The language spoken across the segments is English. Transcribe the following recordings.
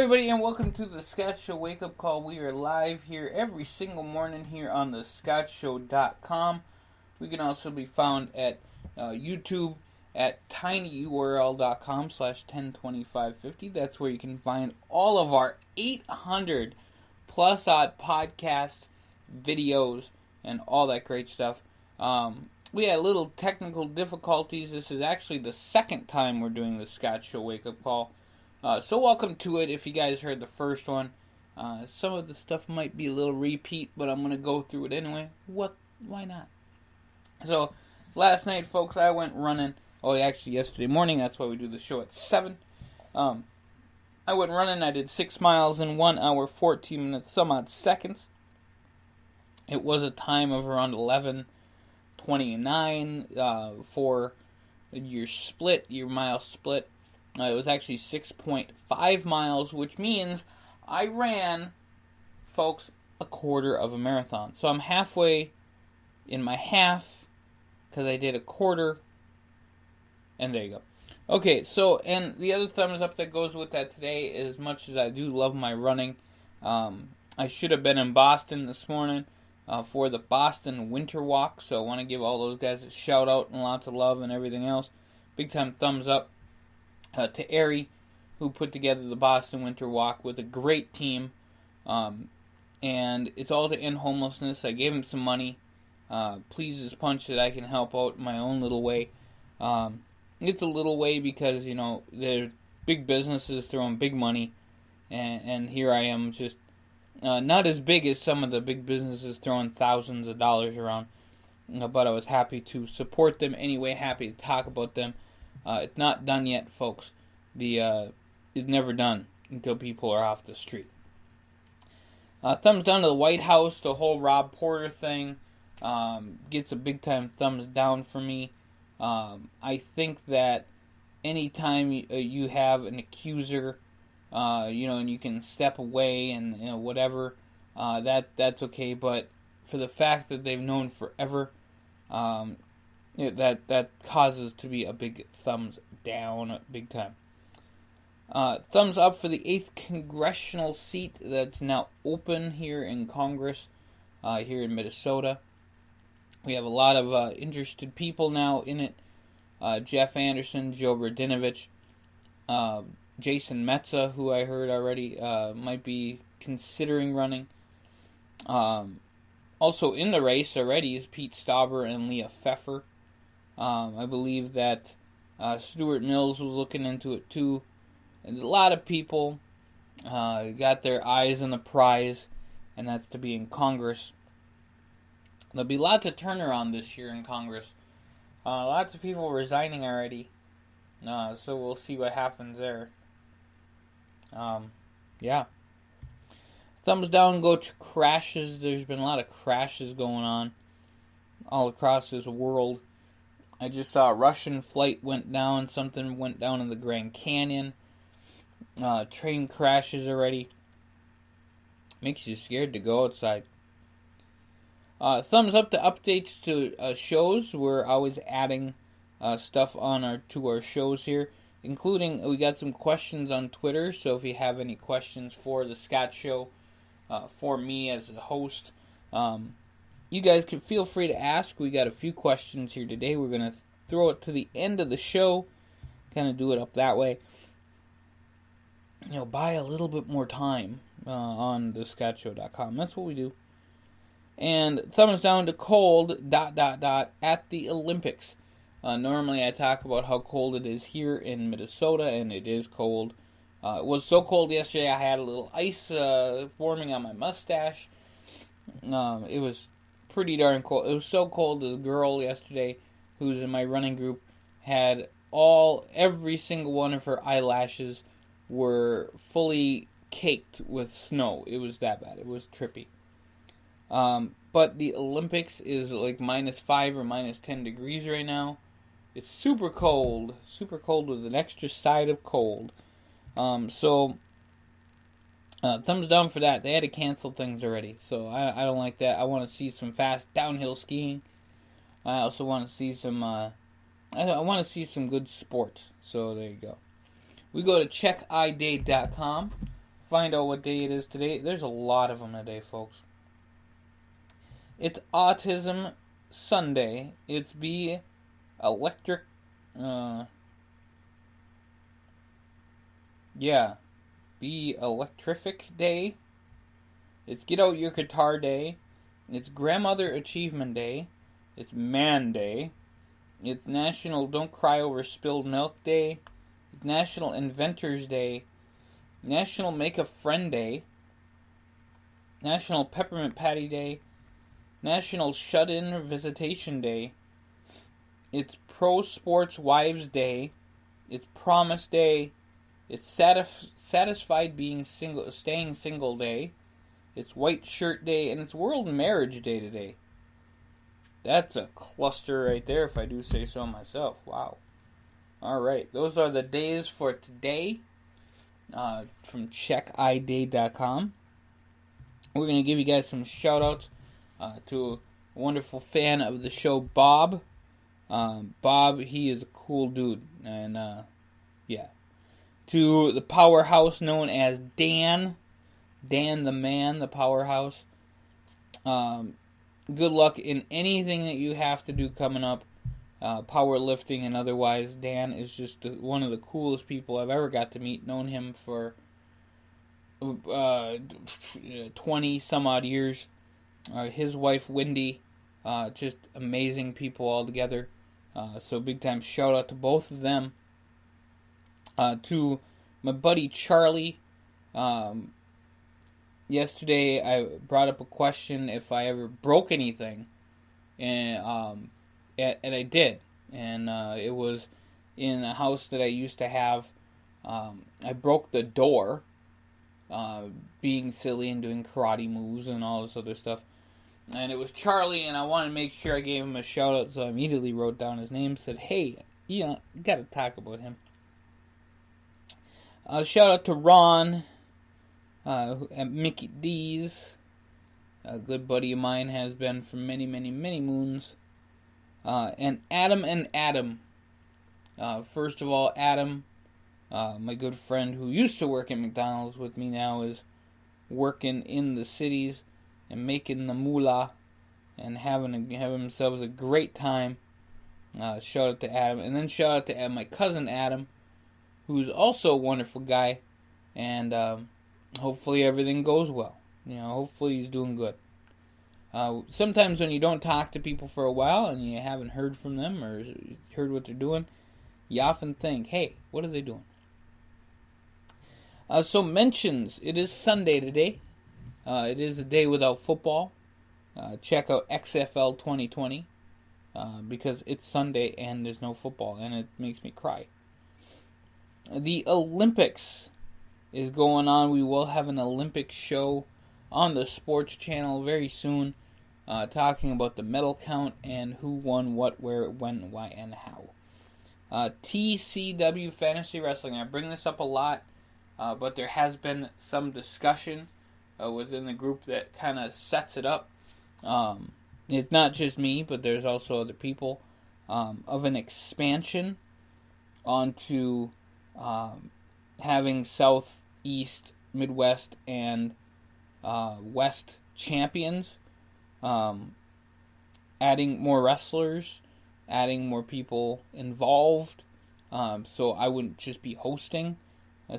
everybody, and welcome to the Thescottshow Wake Up Call. We are live here every single morning here on the Thescottshow.com. We can also be found at YouTube at tinyurl.com/102550. That's where you can find all of our 800 plus odd podcasts, videos, and all that great stuff. We had little technical difficulties. This is actually the second time we're doing the Thescottshow Wake Up Call. So welcome to it. If you guys heard the first one, some of the stuff might be a little repeat, but I'm going to go through it anyway. Why not? So, last night, folks, I went running. Oh, actually, yesterday morning. That's why we do the show at 7. I went running. I did 6 miles in 1 hour, 14 minutes, some odd seconds. It was a time of around 11:29 for your mile split. It was actually 6.5 miles, which means I ran, folks, a quarter of a marathon. So I'm halfway in my half, because I did a quarter, and there you go. Okay, so, and the other thumbs up that goes with that today, as much as I do love my running, I should have been in Boston this morning for the Boston Winter Walk, so I want to give all those guys a shout out and lots of love and everything else. Big time thumbs up to Ari, who put together the Boston Winter Walk with a great team, and it's all to end homelessness. I gave him some money, pleased as punch that I can help out in my own little way. It's a little way because, you know, they're big businesses throwing big money, and here I am just not as big as some of the big businesses throwing thousands of dollars around, but I was happy to support them anyway, happy to talk about them. It's not done yet, folks. It's never done until people are off the street. Thumbs down to the White House. The whole Rob Porter thing gets a big time thumbs down for me. I think that anytime you have an accuser, and you can step away and whatever, that's okay. But for the fact that they've known forever, that causes to be a big thumbs down, big time. Thumbs up for the 8th congressional seat that's now open here in Congress, here in Minnesota. We have a lot of interested people now in it. Jeff Anderson, Joe Radinovich, Jason Metza, who I heard already might be considering running. Also in the race already is Pete Stauber and Leah Pfeffer. I believe that Stuart Mills was looking into it too. And a lot of people got their eyes on the prize, and that's to be in Congress. There'll be lots of turnaround this year in Congress. Lots of people resigning already. So we'll see what happens there. Yeah. Thumbs down go to crashes. There's been a lot of crashes going on all across this world. I just saw a Russian flight went down. Something went down in the Grand Canyon. Train crashes already. Makes you scared to go outside. Thumbs up to updates to shows. We're always adding stuff on to our shows here, including we got some questions on Twitter. So if you have any questions for the Scott Show, for me as a host, you guys can feel free to ask. We got a few questions here today. We're going to throw it to the end of the show, kind of do it up that way. Buy a little bit more time on thescottshow.com. That's what we do. And thumbs down to cold, at the Olympics. Normally I talk about how cold it is here in Minnesota, and it is cold. It was so cold yesterday I had a little ice forming on my mustache. It was pretty darn cold. It was so cold this girl yesterday, who's in my running group, had every single one of her eyelashes were fully caked with snow. It was that bad. It was trippy. But the Olympics is like -5 or -10 degrees right now. It's super cold with an extra side of cold. So thumbs down for that. They had to cancel things already, so I don't like that. I want to see some fast downhill skiing. I also want to see some. I want to see some good sports. So there you go. We go to checkiday.com find out what day it is today. There's a lot of them today, folks. It's Autism Sunday. It's Be Electric. Be Electrific Day. It's Get Out Your Guitar Day. It's Grandmother Achievement Day. It's Man Day. It's National Don't Cry Over Spilled Milk Day. It's National Inventors Day. National Make a Friend Day. National Peppermint Patty Day. National Shut-In Visitation Day. It's Pro Sports Wives Day. It's Promise Day. It's Satisfied Being Single, Staying Single Day. It's White Shirt Day, and it's World Marriage Day today. That's a cluster right there, if I do say so myself. Wow. Alright, those are the days for today from checkiday.com. We're going to give you guys some shout-outs to a wonderful fan of the show, Bob. Bob, he is a cool dude. And, yeah. To the powerhouse known as Dan. Dan the Man, the powerhouse. Good luck in anything that you have to do coming up. Powerlifting and otherwise. Dan is just one of the coolest people I've ever got to meet. Known him for 20 some odd years. His wife Wendy, just amazing people all together. So big time shout out to both of them. To my buddy Charlie. Yesterday I brought up a question if I ever broke anything, and I did, and it was in a house that I used to have. I broke the door, being silly and doing karate moves and all this other stuff. And it was Charlie, and I wanted to make sure I gave him a shout out, so I immediately wrote down his name. Said, "Hey, you got to talk about him." Shout out to Ron. At Mickey D's, a good buddy of mine, has been for many, many, many moons. And Adam. First of all, Adam, my good friend who used to work at McDonald's with me now, is working in the cities and making the moolah and having themselves a great time. Shout out to Adam. And then shout out to my cousin Adam, who's also a wonderful guy. And, hopefully everything goes well. Hopefully he's doing good. Sometimes when you don't talk to people for a while and you haven't heard from them or heard what they're doing, you often think, hey, what are they doing? So mentions, it is Sunday today. It is a day without football. Check out XFL 2020 because it's Sunday and there's no football, and it makes me cry. The Olympics is going on. We will have an Olympic show on the sports channel very soon, talking about the medal count and who won what, where, when, why, and how. TCW Fantasy Wrestling. I bring this up a lot, but there has been some discussion within the group that kind of sets it up. It's not just me, but there's also other people, of an expansion onto having South, East, Midwest, and West champions, adding more wrestlers, adding more people involved, so I wouldn't just be hosting.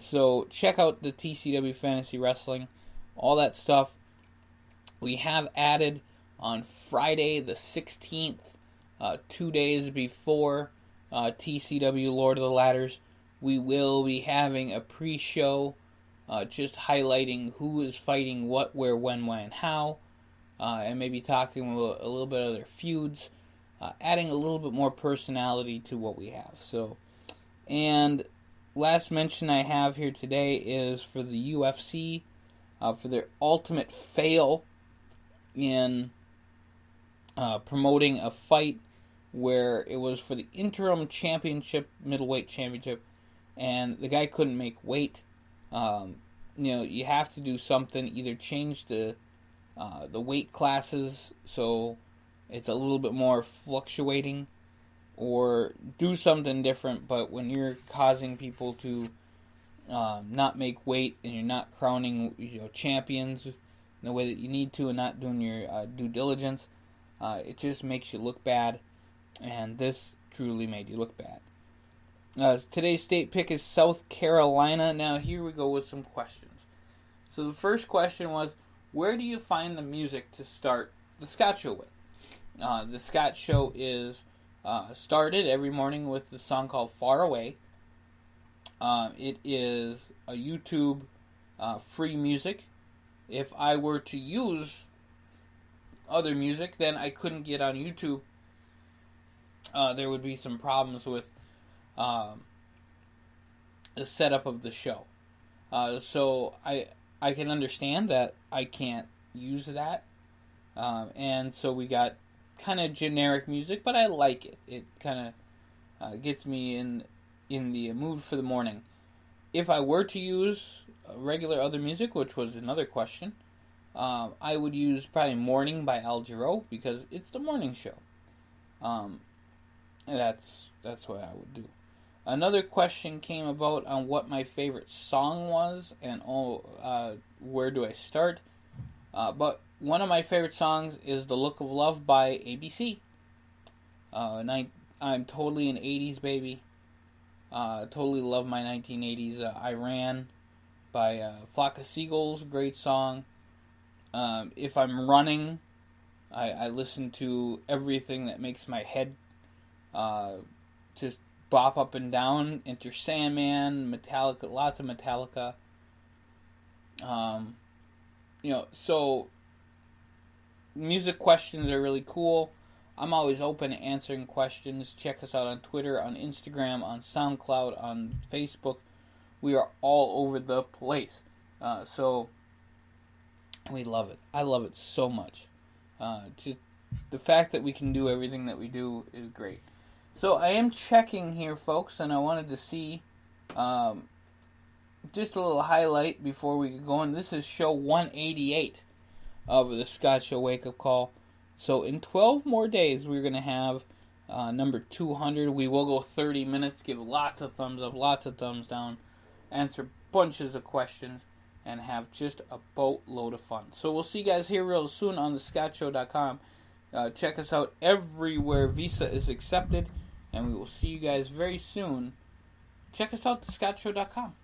So check out the TCW Fantasy Wrestling, all that stuff. We have added on Friday the 16th, 2 days before TCW Lord of the Ladders, we will be having a pre-show just highlighting who is fighting what, where, when, why, and how, and maybe talking a little bit of their feuds, adding a little bit more personality to what we have. So, and last mention I have here today is for the UFC, for their ultimate fail in promoting a fight where it was for the interim championship, middleweight championship, and the guy couldn't make weight. You have to do something, either change the weight classes so it's a little bit more fluctuating, or do something different. But when you're causing people to not make weight, and you're not crowning champions in the way that you need to, and not doing your due diligence. It just makes you look bad, and this truly made you look bad. Today's state pick is South Carolina. Now here we go with some questions. So the first question was, where do you find the music to start the Scott Show with? The Scott Show is started every morning with the song called Far Away. It is a YouTube free music. If I were to use other music, then I couldn't get on YouTube. There would be some problems with the setup of the show. So I can understand that I can't use that. And so we got kind of generic music, but I like it. It kind of gets me in the mood for the morning. If I were to use regular other music, which was another question, I would use probably Morning by Al Jarreau, because it's the morning show. That's what I would do. Another question came about on what my favorite song was, and where do I start? But one of my favorite songs is The Look of Love by ABC. And I'm totally an 80s baby. Totally love my 1980s. I Ran by Flock of Seagulls, great song. If I'm running, I listen to everything that makes my head just bop up and down. Enter Sandman, Metallica, lots of Metallica. So music questions are really cool. I'm always open to answering questions. Check us out on Twitter, on Instagram, on SoundCloud, on Facebook. We are all over the place. So we love it. I love it so much. Just the fact that we can do everything that we do is great. So I am checking here, folks, and I wanted to see just a little highlight before we get going. This is show 188 of the Scott Show Wake Up Call. So in 12 more days, we're going to have number 200. We will go 30 minutes, give lots of thumbs up, lots of thumbs down, answer bunches of questions, and have just a boatload of fun. So we'll see you guys here real soon on thescottshow.com. Check us out everywhere Visa is accepted, and we will see you guys very soon. Check us out, thescottshow.com.